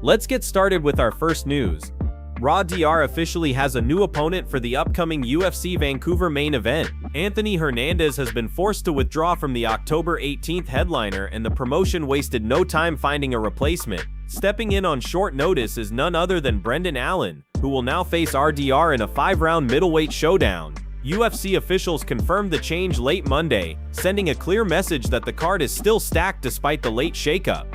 Let's get started with our first news. Reinier officially has a new opponent for the upcoming UFC Vancouver main event. Anthony Hernandez has been forced to withdraw from the October 18th headliner, and the promotion wasted no time finding a replacement. Stepping in on short notice is none other than Brendan Allen, who will now face RDR in a 5-round middleweight showdown. UFC officials confirmed the change late Monday, sending a clear message that the card is still stacked despite the late shakeup.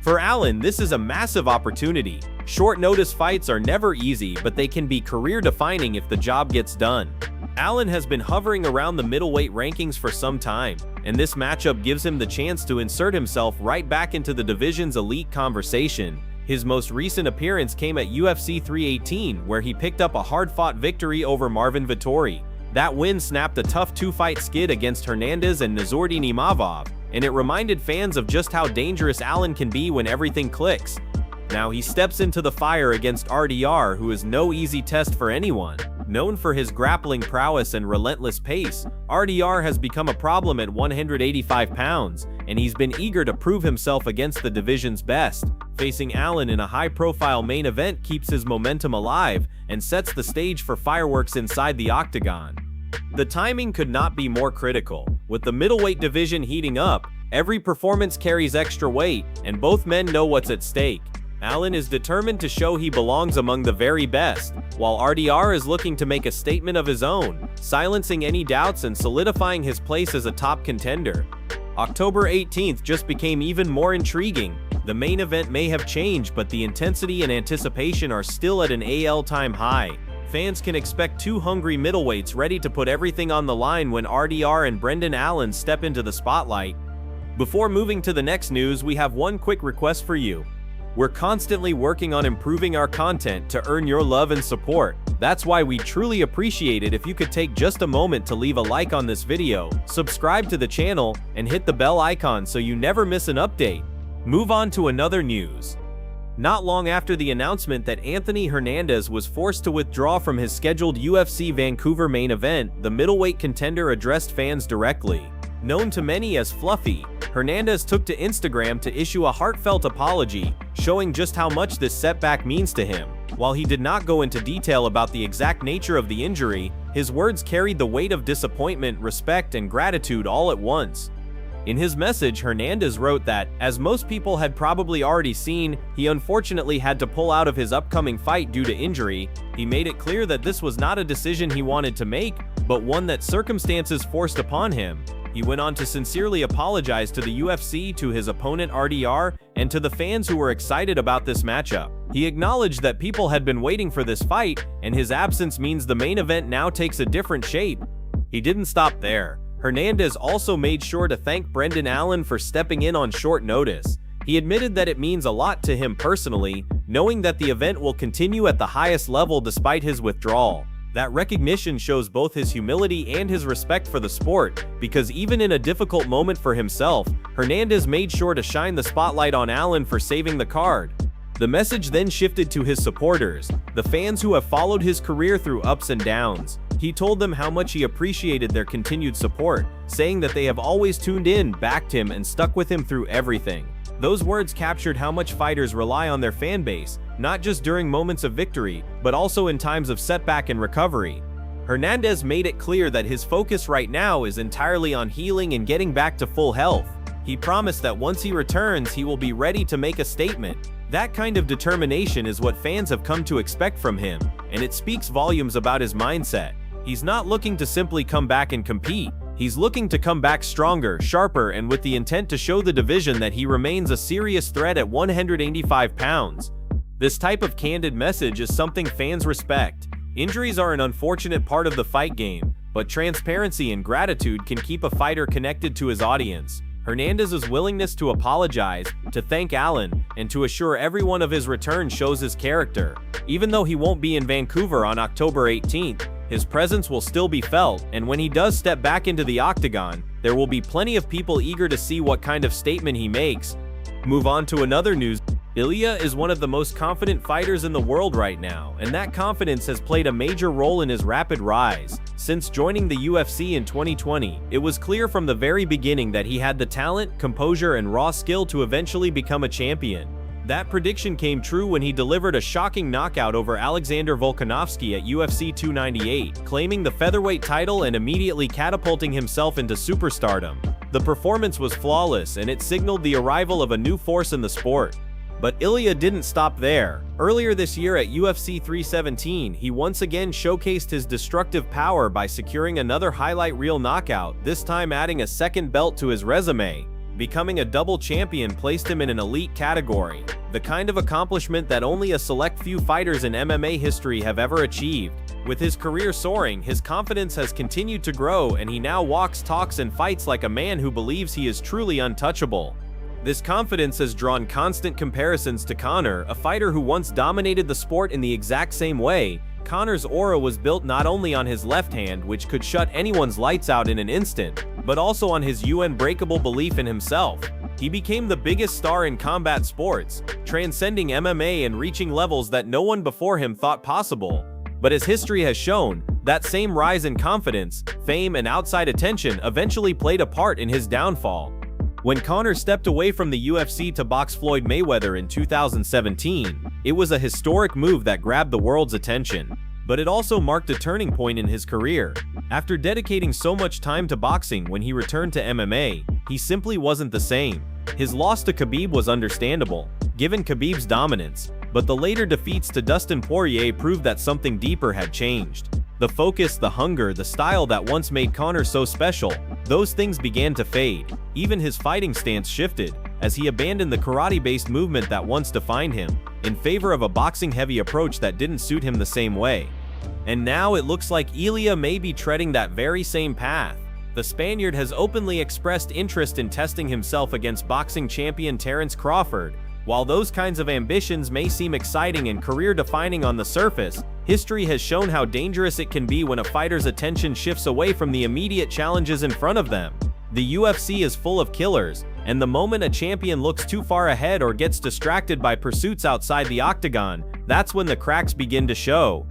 For Allen, this is a massive opportunity. Short notice fights are never easy, but they can be career-defining if the job gets done. Allen has been hovering around the middleweight rankings for some time, and this matchup gives him the chance to insert himself right back into the division's elite conversation. His most recent appearance came at UFC 318, where he picked up a hard-fought victory over Marvin Vettori. That win snapped a tough 2-fight skid against Hernandez and Nurmagomedov Imavov, and it reminded fans of just how dangerous Allen can be when everything clicks. Now he steps into the fire against RDR, who is no easy test for anyone. Known for his grappling prowess and relentless pace, RDR has become a problem at 185 pounds, and he's been eager to prove himself against the division's best. Facing Allen in a high-profile main event keeps his momentum alive and sets the stage for fireworks inside the octagon. The timing could not be more critical. With the middleweight division heating up, every performance carries extra weight, and both men know what's at stake. Allen is determined to show he belongs among the very best, while RDR is looking to make a statement of his own, silencing any doubts and solidifying his place as a top contender. October 18th just became even more intriguing. The main event may have changed, but the intensity and anticipation are still at an all-time high. Fans can expect two hungry middleweights ready to put everything on the line when RDR and Brendan Allen step into the spotlight. Before moving to the next news, we have one quick request for you. We're constantly working on improving our content to earn your love and support. That's why we truly appreciate it if you could take just a moment to leave a like on this video, subscribe to the channel, and hit the bell icon so you never miss an update. Move on to another news. Not long after the announcement that Anthony Hernandez was forced to withdraw from his scheduled UFC Vancouver main event, the middleweight contender addressed fans directly. Known to many as Fluffy, Hernandez took to Instagram to issue a heartfelt apology, showing just how much this setback means to him. While he did not go into detail about the exact nature of the injury, his words carried the weight of disappointment, respect, and gratitude all at once. In his message, Hernandez wrote that, as most people had probably already seen, he unfortunately had to pull out of his upcoming fight due to injury. He made it clear that this was not a decision he wanted to make, but one that circumstances forced upon him. He went on to sincerely apologize to the UFC, to his opponent RDR, and to the fans who were excited about this matchup. He acknowledged that people had been waiting for this fight, and his absence means the main event now takes a different shape. He didn't stop there. Hernandez also made sure to thank Brendan Allen for stepping in on short notice. He admitted that it means a lot to him personally, knowing that the event will continue at the highest level despite his withdrawal. That recognition shows both his humility and his respect for the sport, because even in a difficult moment for himself, Hernandez made sure to shine the spotlight on Allen for saving the card. The message then shifted to his supporters, the fans who have followed his career through ups and downs. He told them how much he appreciated their continued support, saying that they have always tuned in, backed him, and stuck with him through everything. Those words captured how much fighters rely on their fan base, not just during moments of victory, but also in times of setback and recovery. Hernandez made it clear that his focus right now is entirely on healing and getting back to full health. He promised that once he returns, he will be ready to make a statement. That kind of determination is what fans have come to expect from him, and it speaks volumes about his mindset. He's not looking to simply come back and compete. He's looking to come back stronger, sharper, and with the intent to show the division that he remains a serious threat at 185 pounds. This type of candid message is something fans respect. Injuries are an unfortunate part of the fight game, but transparency and gratitude can keep a fighter connected to his audience. Hernandez's willingness to apologize, to thank Allen, and to assure everyone of his return shows his character. Even though he won't be in Vancouver on October 18th, his presence will still be felt, and when he does step back into the octagon, there will be plenty of people eager to see what kind of statement he makes. Move on to another news. Ilia is one of the most confident fighters in the world right now, and that confidence has played a major role in his rapid rise. Since joining the UFC in 2020, it was clear from the very beginning that he had the talent, composure, and raw skill to eventually become a champion. That prediction came true when he delivered a shocking knockout over Alexander Volkanovski at UFC 298, claiming the featherweight title and immediately catapulting himself into superstardom. The performance was flawless, and it signaled the arrival of a new force in the sport. But Ilia didn't stop there. Earlier this year at UFC 317, he once again showcased his destructive power by securing another highlight reel knockout, this time adding a second belt to his resume. Becoming a double champion placed him in an elite category, the kind of accomplishment that only a select few fighters in MMA history have ever achieved. With his career soaring, his confidence has continued to grow, and he now walks, talks, and fights like a man who believes he is truly untouchable. This confidence has drawn constant comparisons to Conor, a fighter who once dominated the sport in the exact same way. Conor's aura was built not only on his left hand, which could shut anyone's lights out in an instant, but also on his unbreakable belief in himself. He became the biggest star in combat sports, transcending MMA and reaching levels that no one before him thought possible. But as history has shown, that same rise in confidence, fame, and outside attention eventually played a part in his downfall. When Conor stepped away from the UFC to box Floyd Mayweather in 2017, it was a historic move that grabbed the world's attention. But it also marked a turning point in his career. After dedicating so much time to boxing, when he returned to MMA, he simply wasn't the same. His loss to Khabib was understandable, given Khabib's dominance, but the later defeats to Dustin Poirier proved that something deeper had changed. The focus, the hunger, the style that once made Conor so special, those things began to fade. Even his fighting stance shifted, as he abandoned the karate-based movement that once defined him, in favor of a boxing-heavy approach that didn't suit him the same way. And now it looks like Ilia may be treading that very same path. The Spaniard has openly expressed interest in testing himself against boxing champion Terence Crawford. While those kinds of ambitions may seem exciting and career-defining on the surface, history has shown how dangerous it can be when a fighter's attention shifts away from the immediate challenges in front of them. The UFC is full of killers, and the moment a champion looks too far ahead or gets distracted by pursuits outside the octagon, that's when the cracks begin to show.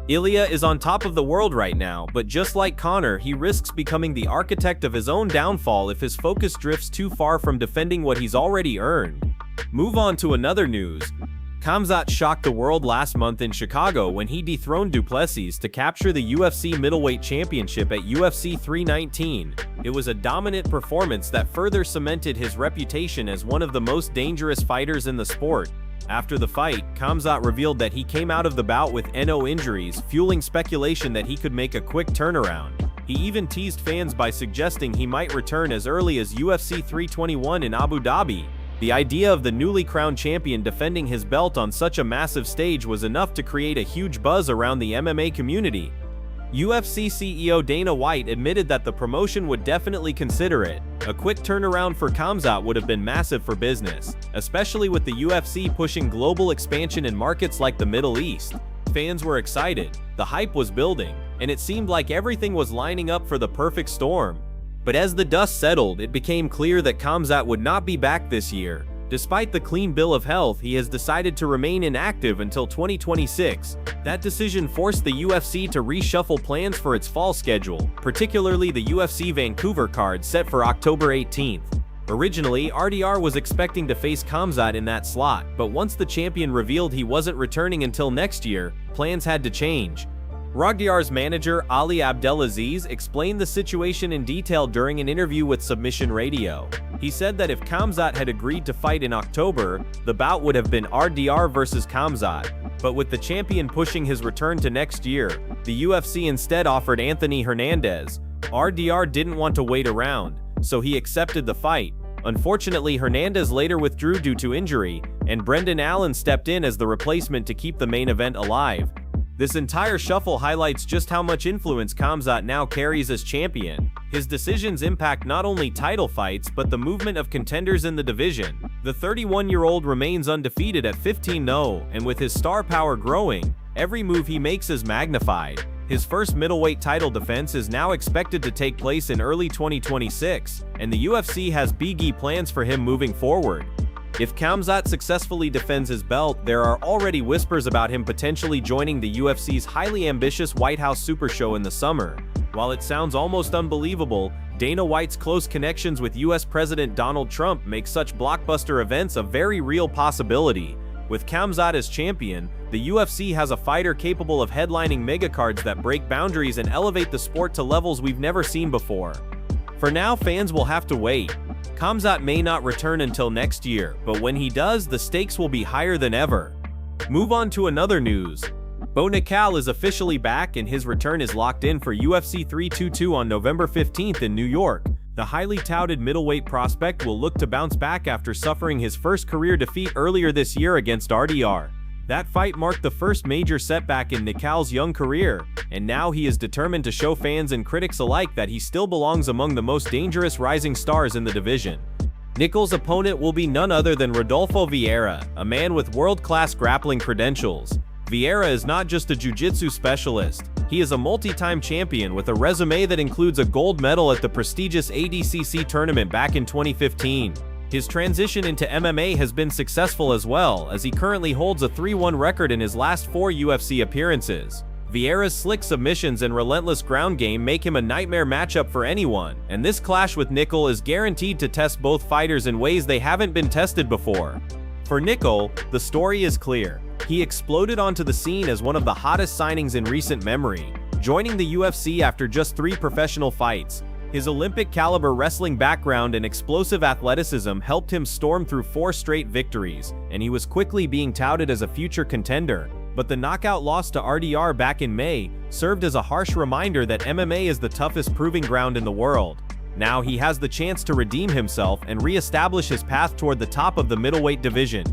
Ilia is on top of the world right now, but just like Conor, he risks becoming the architect of his own downfall if his focus drifts too far from defending what he's already earned. Move on to another news. Khamzat shocked the world last month in Chicago when he dethroned Du Plessis to capture the UFC middleweight championship at UFC 319. It was a dominant performance that further cemented his reputation as one of the most dangerous fighters in the sport. After the fight, Khamzat revealed that he came out of the bout with no injuries, fueling speculation that he could make a quick turnaround. He even teased fans by suggesting he might return as early as UFC 321 in Abu Dhabi. The idea of the newly crowned champion defending his belt on such a massive stage was enough to create a huge buzz around the MMA community. UFC CEO Dana White admitted that the promotion would definitely consider it. A quick turnaround for Khamzat would have been massive for business, especially with the UFC pushing global expansion in markets like the Middle East. Fans were excited, the hype was building, and it seemed like everything was lining up for the perfect storm. But as the dust settled, it became clear that Khamzat would not be back this year. Despite the clean bill of health, he has decided to remain inactive until 2026. That decision forced the UFC to reshuffle plans for its fall schedule, particularly the UFC Vancouver card set for October 18th. Originally, RDR was expecting to face Khamzat in that slot, but once the champion revealed he wasn't returning until next year, plans had to change. RDR's manager, Ali Abdelaziz, explained the situation in detail during an interview with Submission Radio. He said that if Khamzat had agreed to fight in October, the bout would have been RDR versus Khamzat. But with the champion pushing his return to next year, the UFC instead offered Anthony Hernandez. RDR didn't want to wait around, so he accepted the fight. Unfortunately, Hernandez later withdrew due to injury, and Brendan Allen stepped in as the replacement to keep the main event alive. This entire shuffle highlights just how much influence Khamzat now carries as champion. His decisions impact not only title fights but the movement of contenders in the division. The 31-year-old remains undefeated at 15-0, and with his star power growing, every move he makes is magnified. His first middleweight title defense is now expected to take place in early 2026, and the UFC has big plans for him moving forward. If Khamzat successfully defends his belt, there are already whispers about him potentially joining the UFC's highly ambitious White House Super Show in the summer. While it sounds almost unbelievable, Dana White's close connections with US President Donald Trump make such blockbuster events a very real possibility. With Khamzat as champion, the UFC has a fighter capable of headlining megacards that break boundaries and elevate the sport to levels we've never seen before. For now, fans will have to wait. Khamzat may not return until next year, but when he does, the stakes will be higher than ever. Move on to another news. Bo Nickal is officially back and his return is locked in for UFC 322 on November 15th in New York. The highly touted middleweight prospect will look to bounce back after suffering his first career defeat earlier this year against RDR. That fight marked the first major setback in Nickal's young career, and now he is determined to show fans and critics alike that he still belongs among the most dangerous rising stars in the division. Nickal's opponent will be none other than Rodolfo Vieira, a man with world-class grappling credentials. Vieira is not just a jiu-jitsu specialist, he is a multi-time champion with a resume that includes a gold medal at the prestigious ADCC tournament back in 2015. His transition into MMA has been successful as well, as he currently holds a 3-1 record in his last 4 UFC appearances. Vieira's slick submissions and relentless ground game make him a nightmare matchup for anyone, and this clash with Nickal is guaranteed to test both fighters in ways they haven't been tested before. For Nickal, the story is clear. He exploded onto the scene as one of the hottest signings in recent memory, joining the UFC after just 3 professional fights. His Olympic-caliber wrestling background and explosive athleticism helped him storm through 4 straight victories, and he was quickly being touted as a future contender. But the knockout loss to RDR back in May served as a harsh reminder that MMA is the toughest proving ground in the world. Now he has the chance to redeem himself and re-establish his path toward the top of the middleweight division.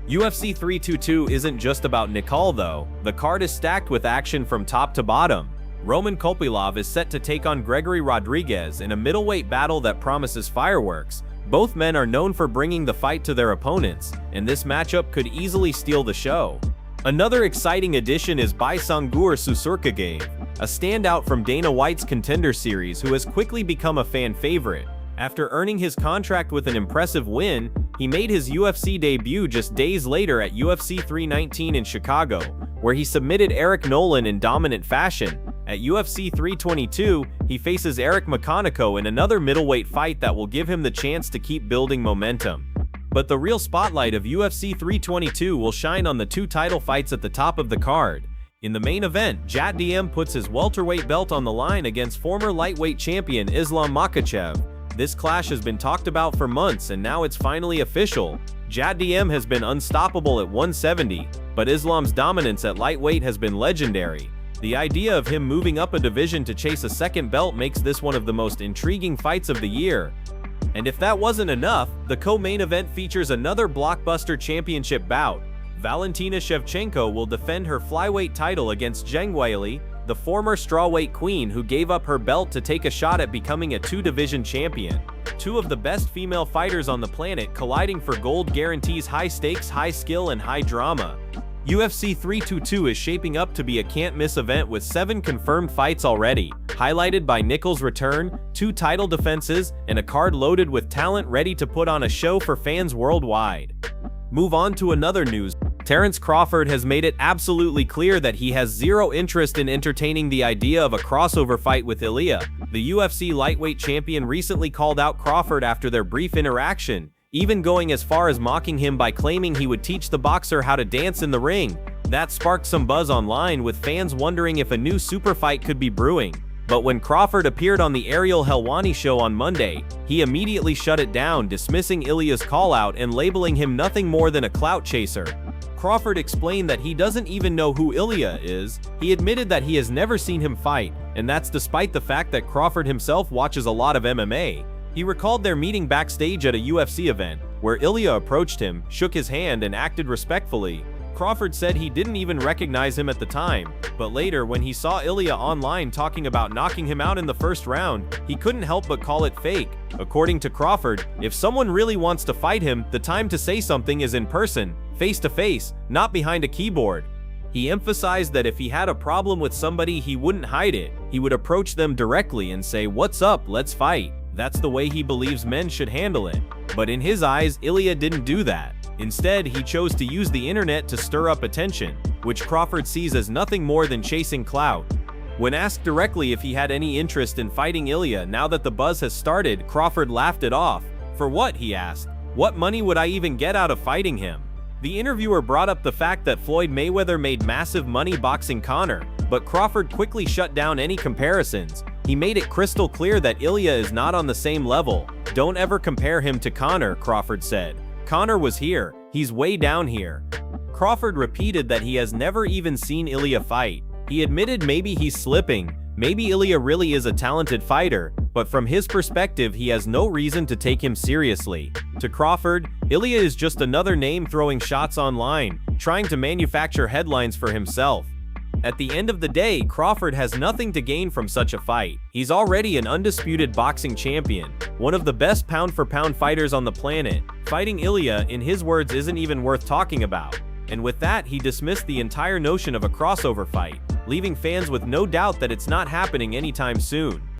UFC 322 isn't just about Nickal though. The card is stacked with action from top to bottom. Roman Kopylov is set to take on Gregory Rodriguez in a middleweight battle that promises fireworks. Both men are known for bringing the fight to their opponents, and this matchup could easily steal the show. Another exciting addition is Baisangur Susurkagaev, a standout from Dana White's Contender Series who has quickly become a fan favorite. After earning his contract with an impressive win, he made his UFC debut just days later at UFC 319 in Chicago, where he submitted Eric Nolan in dominant fashion. At UFC 322, he faces Eric McConaughey in another middleweight fight that will give him the chance to keep building momentum. But the real spotlight of UFC 322 will shine on the 2 title fights at the top of the card. In the main event, JDM puts his welterweight belt on the line against former lightweight champion Islam Makhachev. This clash has been talked about for months and now it's finally official. JDM has been unstoppable at 170, but Islam's dominance at lightweight has been legendary. The idea of him moving up a division to chase a second belt makes this one of the most intriguing fights of the year. And if that wasn't enough, the co-main event features another blockbuster championship bout. Valentina Shevchenko will defend her flyweight title against Zheng Weili, the former strawweight queen who gave up her belt to take a shot at becoming a 2-division champion. 2 of the best female fighters on the planet colliding for gold guarantees high stakes, high skill, and high drama. UFC 322 is shaping up to be a can't-miss event with 7 confirmed fights already, highlighted by Nickal's return, 2 title defenses, and a card loaded with talent ready to put on a show for fans worldwide. Move on to another news. Terence Crawford has made it absolutely clear that he has zero interest in entertaining the idea of a crossover fight with Ilia. The UFC lightweight champion recently called out Crawford after their brief interaction, even going as far as mocking him by claiming he would teach the boxer how to dance in the ring. That sparked some buzz online, with fans wondering if a new super fight could be brewing. But when Crawford appeared on the Ariel Helwani show on Monday, he immediately shut it down, dismissing Ilia's call-out and labeling him nothing more than a clout chaser. Crawford explained that he doesn't even know who Ilia is. He admitted that he has never seen him fight, and that's despite the fact that Crawford himself watches a lot of MMA. He recalled their meeting backstage at a UFC event, where Ilia approached him, shook his hand, and acted respectfully. Crawford said he didn't even recognize him at the time, but later when he saw Ilia online talking about knocking him out in the first round, he couldn't help but call it fake. According to Crawford, if someone really wants to fight him, the time to say something is in person, face to face, not behind a keyboard. He emphasized that if he had a problem with somebody, he wouldn't hide it. He would approach them directly and say, "What's up, let's fight." That's the way he believes men should handle it. But in his eyes, Ilia didn't do that. Instead, he chose to use the internet to stir up attention, which Crawford sees as nothing more than chasing clout. When asked directly if he had any interest in fighting Ilia now that the buzz has started, Crawford laughed it off. "For what?" he asked. "What money would I even get out of fighting him?" The interviewer brought up the fact that Floyd Mayweather made massive money boxing Conor, but Crawford quickly shut down any comparisons. He made it crystal clear that Ilia is not on the same level. "Don't ever compare him to Conor," Crawford said. "Conor was here. He's way down here." Crawford repeated that he has never even seen Ilia fight. He admitted maybe he's slipping, maybe Ilia really is a talented fighter, but from his perspective he has no reason to take him seriously. To Crawford, Ilia is just another name throwing shots online, trying to manufacture headlines for himself. At the end of the day, Crawford has nothing to gain from such a fight. He's already an undisputed boxing champion, one of the best pound-for-pound fighters on the planet. Fighting Ilia, in his words, isn't even worth talking about. And with that, he dismissed the entire notion of a crossover fight, leaving fans with no doubt that it's not happening anytime soon.